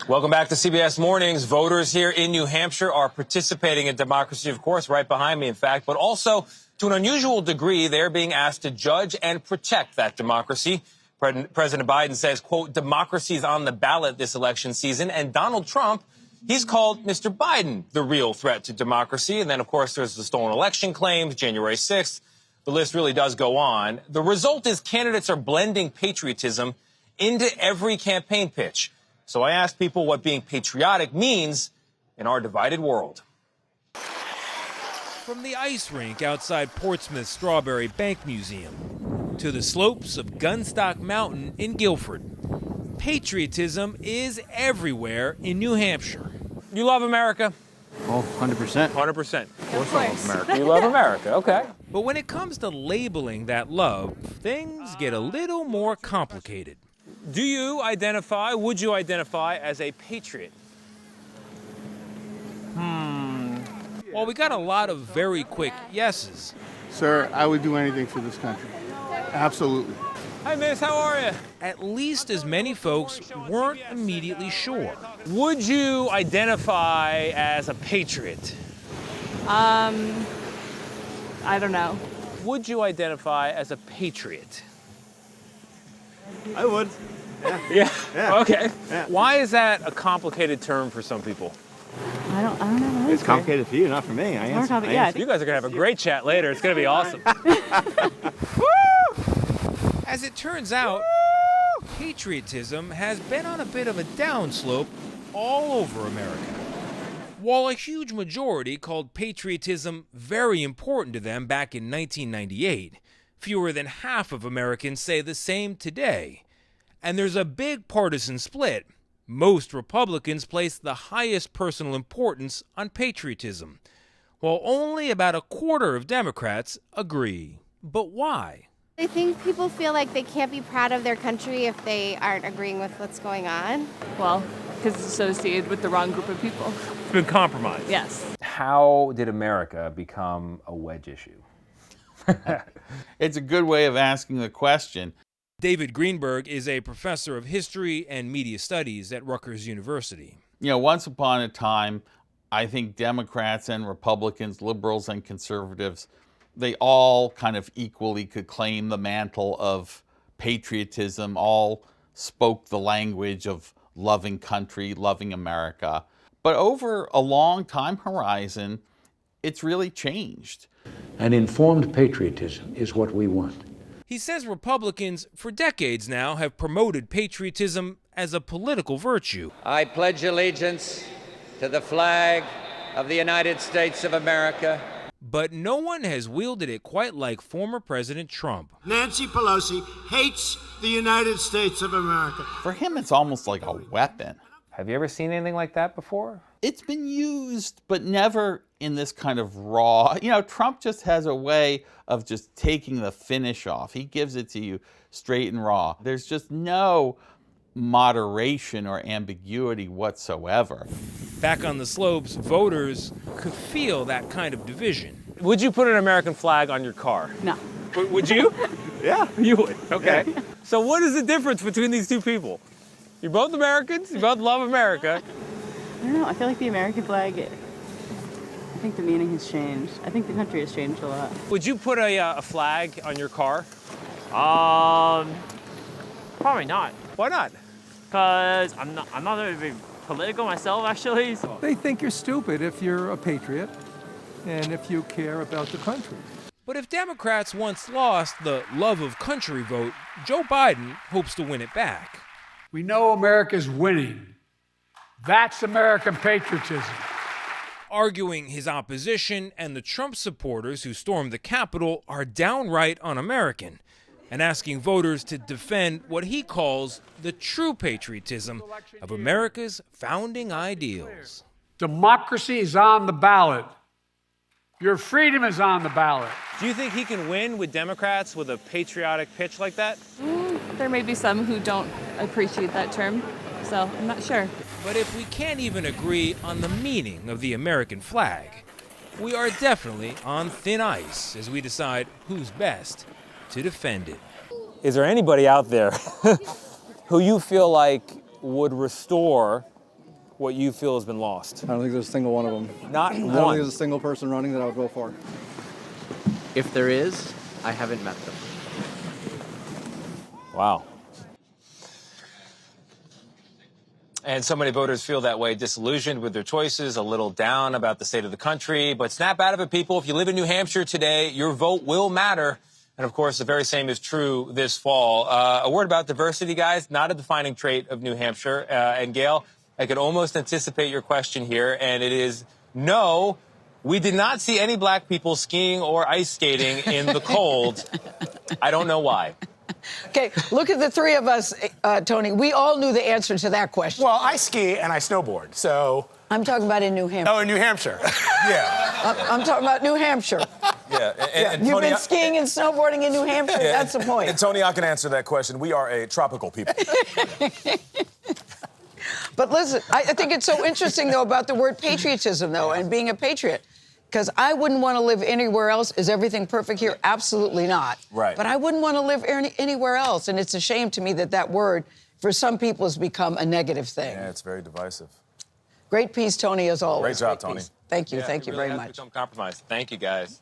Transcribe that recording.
Welcome back to CBS Mornings. Voters here in New Hampshire are participating in democracy, of course, right behind me, in fact, but also to an unusual degree, they're being asked to judge and protect that democracy. President Biden says, quote, democracy is on the ballot this election season. And Donald Trump, he's called Mr. Biden the real threat to democracy. And then, of course, there's the stolen election claims, January 6th. The list really does go on. The result is candidates are blending patriotism into every campaign pitch. So I asked people what being patriotic means in our divided world. From the ice rink outside Portsmouth's Strawberry Bank Museum to the slopes of Gunstock Mountain in Guilford, patriotism is everywhere in New Hampshire. You love America? Oh, 100%. 100%. Of course I love America. You love America, okay. But when it comes to labeling that love, things get a little more complicated. Would you identify as a patriot? Well, we got a lot of very quick yeses. Sir, I would do anything for this country. Absolutely. Hi, miss, how are you? At least as many folks weren't immediately sure. Would you identify as a patriot? I don't know. Would you identify as a patriot? I would. Yeah. Okay. Yeah. Why is that a complicated term for some people? I don't know. It's complicated for you, not for me. Yeah, I You guys are gonna have a great chat later. It's gonna be awesome. As it turns out, patriotism has been on a bit of a downslope all over America. While a huge majority called patriotism very important to them back in 1998, fewer than half of Americans say the same today. And there's a big partisan split. Most Republicans place the highest personal importance on patriotism, while only about a quarter of Democrats agree. But why? I think people feel like they can't be proud of their country if they aren't agreeing with what's going on. Well, because it's associated with the wrong group of people. It's been compromised. Yes. How did America become a wedge issue? It's a good way of asking the question. David Greenberg is a professor of history and media studies at Rutgers University. You know, once upon a time, I think Democrats and Republicans, liberals and conservatives, they all kind of equally could claim the mantle of patriotism, all spoke the language of loving country, loving America. But over a long time horizon, it's really changed. An informed patriotism is what we want. He says Republicans, for decades now, have promoted patriotism as a political virtue. I pledge allegiance to the flag of the United States of America. But no one has wielded it quite like former President Trump. Nancy Pelosi hates the United States of America. For him, it's almost like a weapon. Have you ever seen anything like that before? It's been used, but never in this kind of raw. You know, Trump just has a way of just taking the finish off. He gives it to you straight and raw. There's just no moderation or ambiguity whatsoever. Back on the slopes, voters could feel that kind of division. Would you put an American flag on your car? No. Would you? Yeah. You would. Okay. Yeah. So what is the difference between these two people? You're both Americans. You both love America. I don't know. I feel like the American flag, I think the meaning has changed. I think the country has changed a lot. Would you put a flag on your car? Probably not. Why not? Because I'm not very political myself, actually. So. They think you're stupid if you're a patriot and if you care about the country. But if Democrats once lost the love of country vote, Joe Biden hopes to win it back. We know America's winning. That's American patriotism. Arguing his opposition and the Trump supporters who stormed the Capitol are downright un-American, and asking voters to defend what he calls the true patriotism of America's founding ideals. Democracy is on the ballot. Your freedom is on the ballot. Do you think he can win with Democrats with a patriotic pitch like that? There may be some who don't appreciate that term, so I'm not sure. But if we can't even agree on the meaning of the American flag, we are definitely on thin ice as we decide who's best to defend it. Is there anybody out there who you feel like would restore what you feel has been lost? I don't think there's a single one of them. Not I don't think one. there's a single person running that I would vote for. If there is, I haven't met them. Wow. And so many voters feel that way, disillusioned with their choices, a little down about the state of the country. But snap out of it, people. If you live in New Hampshire today, your vote will matter. And, of course, the very same is true this fall. A word about diversity, guys, not a defining trait of New Hampshire. And, Gayle, I could almost anticipate your question here, and it is no, we did not see any black people skiing or ice skating in the cold. I don't know why. Okay, look at the three of us, Tony. We all knew the answer to that question. Well, I ski and I snowboard, so... I'm talking about in New Hampshire. Oh, in New Hampshire. Yeah. I'm talking about New Hampshire. Yeah. And You've Tony, been skiing and snowboarding in New Hampshire. Yeah, That's the point. And Tony, I can answer that question. We are a tropical people. But listen, I think it's so interesting, though, about the word patriotism, though, and being a patriot. Because I wouldn't want to live anywhere else. Is everything perfect here? Absolutely not. Right. But I wouldn't want to live anywhere else. And it's a shame to me that that word, for some people, has become a negative thing. Yeah, it's very divisive. Great piece, Tony, as always. Great job, Tony. Thank you. Yeah, Thank you it really very has much. become compromised. Thank you, guys.